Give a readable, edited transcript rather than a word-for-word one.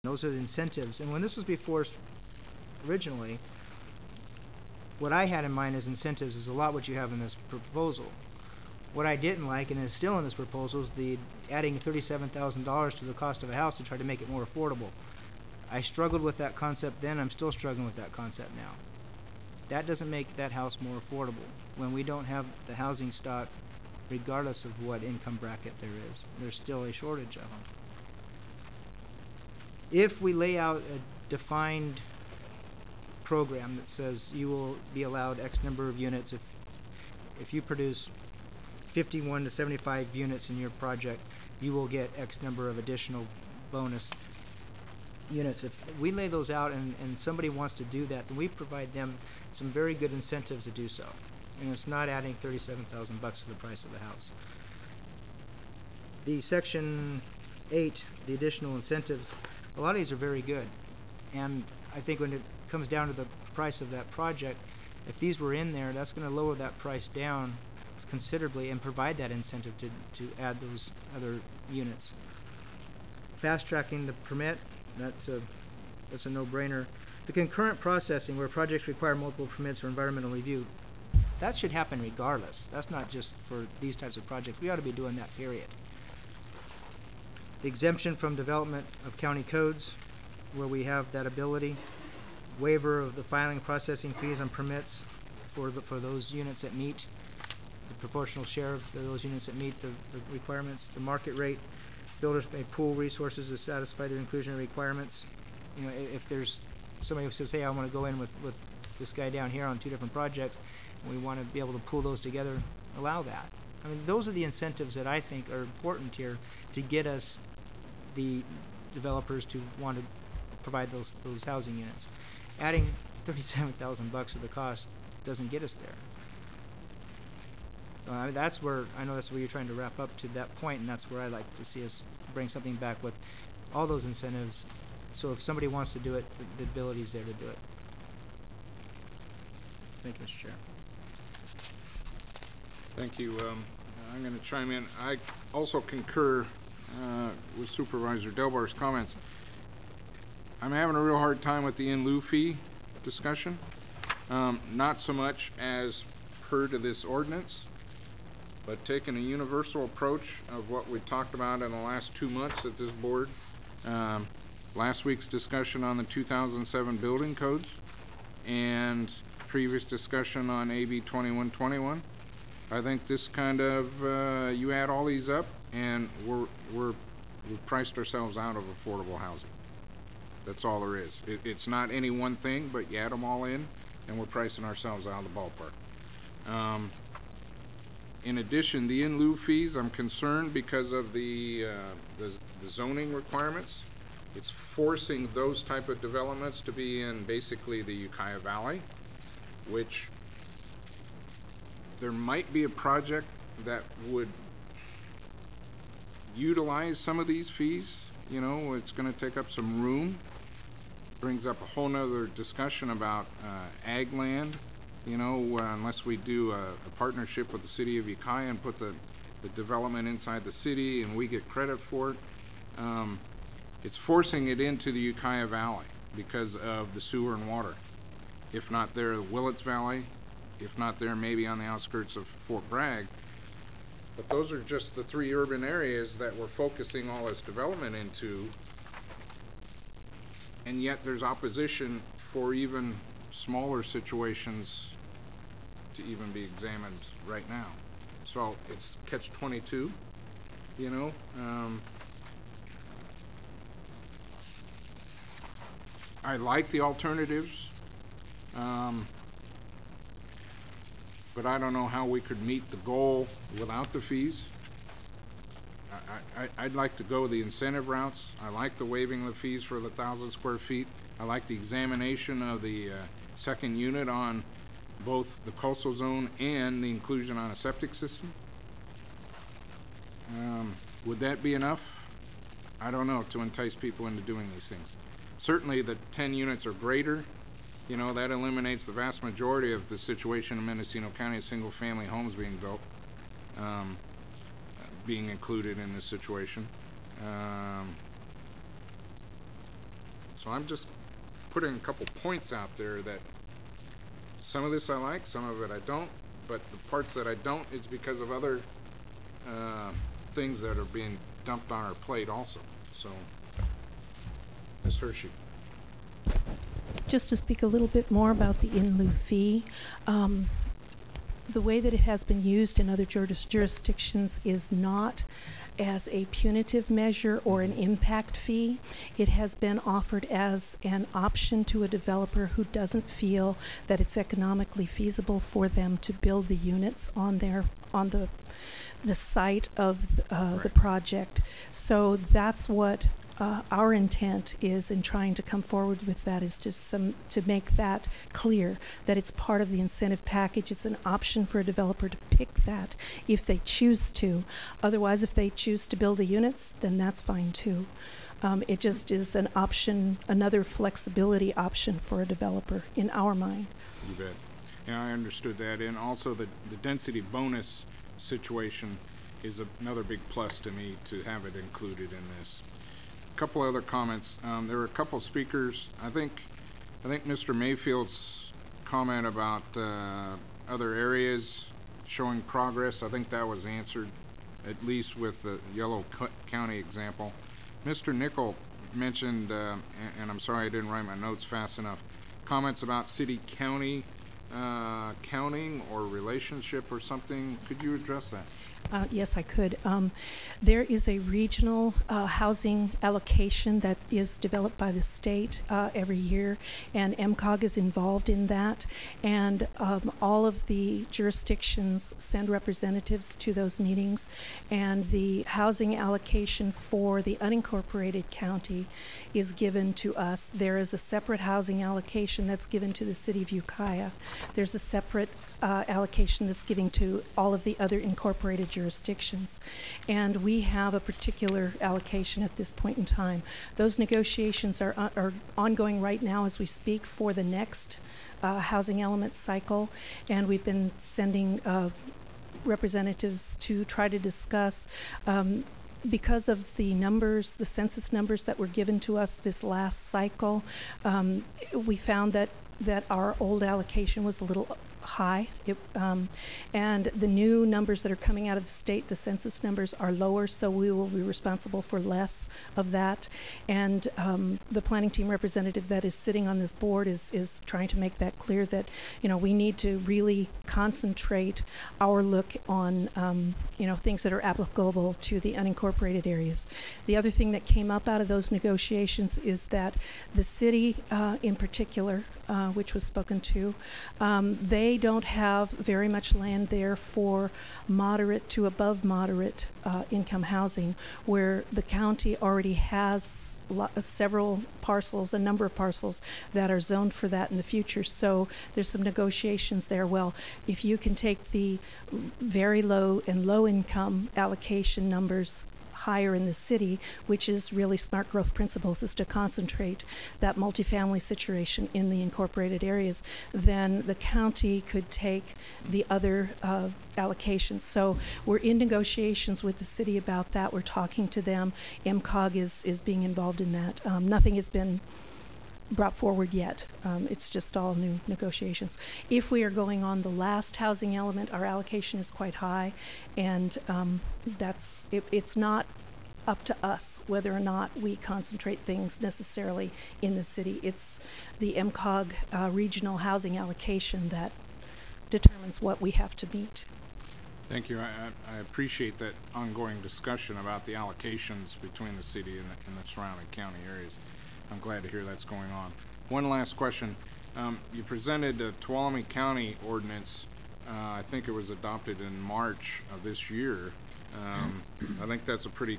Those are the incentives. And when this was before us originally, what I had in mind as incentives is a lot what you have in this proposal. What I didn't like, and is still in this proposal, is the adding $37,000 to the cost of a house to try to make it more affordable. I struggled with that concept then. I'm still struggling with that concept now. That doesn't make that house more affordable when we don't have the housing stock, regardless of what income bracket there is. There's still a shortage of them. If we lay out a defined program that says you will be allowed X number of units, if you produce 51 to 75 units in your project, you will get X number of additional bonus units. If we lay those out and somebody wants to do that, then we provide them some very good incentives to do so. And it's not adding $37,000 to the price of the house. The Section 8, the additional incentives, a lot of these are very good. And I think when it comes down to the price of that project, if these were in there, that's going to lower that price down considerably and provide that incentive to add those other units. Fast tracking the permit, that's a no-brainer. The concurrent processing, where projects require multiple permits or environmental review, that should happen regardless. That's not just for these types of projects. We ought to be doing that, period. The exemption from development of county codes, where we have that ability. Waiver of the filing and processing fees on permits for those units that meet the proportional share of those units that meet the requirements. The market rate, builders may pool resources to satisfy their inclusionary requirements. You know, if there's somebody who says, hey, I want to go in with this guy down here on 2 different projects, and we want to be able to pool those together, allow that. I mean, those are the incentives that I think are important here to get us, the developers, to want to provide those housing units. Adding $37,000 to the cost doesn't get us there. That's where, I know that's where you're trying to wrap up to that point, and that's where I'd like to see us bring something back with all those incentives. So if somebody wants to do it, the ability is there to do it. Thank you, Mr. Chair. Thank you. I'm going to chime in. I also concur with Supervisor Delbar's comments. I'm having a real hard time with the in lieu fee discussion. Not so much as per to this ordinance, but taking a universal approach of what we talked about in the last 2 months at this board. Last week's discussion on the 2007 building codes and previous discussion on AB 2121. I think this kind of, you add all these up and we've priced ourselves out of affordable housing. That's all there is. It's not any one thing, but you add them all in and we're pricing ourselves out of the ballpark. In addition, the in lieu fees, I'm concerned because of the zoning requirements. It's forcing those type of developments to be in basically the Ukiah Valley, which there might be a project that would utilize some of these fees. You know, it's going to take up some room. Brings up a whole nother discussion about ag land. You know, unless we do a partnership with the city of Ukiah and put the development inside the city and we get credit for it, it's forcing it into the Ukiah Valley because of the sewer and water. If not there, the Willits Valley. If not there, maybe on the outskirts of Fort Bragg. But those are just the 3 urban areas that we're focusing all this development into. And yet there's opposition for even smaller situations to even be examined right now. So it's catch-22, you know. I like the alternatives, but I don't know how we could meet the goal without the fees. I'd like to go the incentive routes. I like the waiving the fees for the 1,000 square feet. I like the examination of the second unit on both the coastal zone and the inclusion on a septic system. Would that be enough? I don't know, to entice people into doing these things. Certainly the 10 units or greater, you know, that eliminates the vast majority of the situation in Mendocino County of single family homes being built, being included in this situation. So I'm just putting a couple points out there that some of this I like, some of it I don't, but the parts that I don't, it's because of other things that are being dumped on our plate also. So, Ms. Hershey. Just to speak a little bit more about the in lieu fee, the way that it has been used in other jurisdictions is not as a punitive measure or an impact fee. It has been offered as an option to a developer who doesn't feel that it's economically feasible for them to build the units on the site of the project. So that's what our intent is in trying to come forward with that, is to make that clear, that it's part of the incentive package. It's an option for a developer to pick that if they choose to. Otherwise, if they choose to build the units, then that's fine too. It just is an option, another flexibility option for a developer in our mind. You bet. Yeah, I understood that. And also the density bonus situation is another big plus to me to have it included in this. A couple other comments. There were a couple speakers. I think Mr. Mayfield's comment about other areas showing progress, I think that was answered, at least with the Yellow County example. Mr. Nickel mentioned, and I'm sorry I didn't write my notes fast enough, comments about city-county counting or relationship or something. Could you address that? Yes, I could. There is a regional housing allocation that is developed by the state every year, and MCOG is involved in that. And all of the jurisdictions send representatives to those meetings, and the housing allocation for the unincorporated county is given to us. There is a separate housing allocation that's given to the city of Ukiah. There's a separate allocation that's given to all of the other incorporated jurisdictions. And we have a particular allocation at this point in time. Those negotiations are ongoing right now as we speak for the next housing element cycle, and we've been sending representatives to try to discuss because of the numbers, the census numbers that were given to us this last cycle. We found that our old allocation was a little high, and the new numbers that are coming out of the state, the census numbers, are lower, so we will be responsible for less of that. And the planning team representative that is sitting on this board is trying to make that clear, that we need to really concentrate our look on things that are applicable to the unincorporated areas. The other thing that came up out of those negotiations is that the city in particular, which was spoken to, they don't have very much land there for moderate to above moderate income housing, where the county already has several parcels, a number of parcels that are zoned for that in the future. So there's some negotiations there. Well, if you can take the very low and low income allocation numbers higher in the city, which is really smart growth principles, is to concentrate that multifamily situation in the incorporated areas, then the county could take the other allocations. So we're in negotiations with the city about that. We're talking to them. MCOG is being involved in that. Nothing has been brought forward yet. It's just all new negotiations. If we are going on the last housing element, our allocation is quite high, and it's not up to us whether or not we concentrate things necessarily in the city. It's the MCOG regional housing allocation that determines what we have to meet. Thank you. I appreciate that ongoing discussion about the allocations between the city and the surrounding county areas. I'm glad to hear that's going on. One last question. You presented a Tuolumne County ordinance. I think it was adopted in March of this year. I think that's a pretty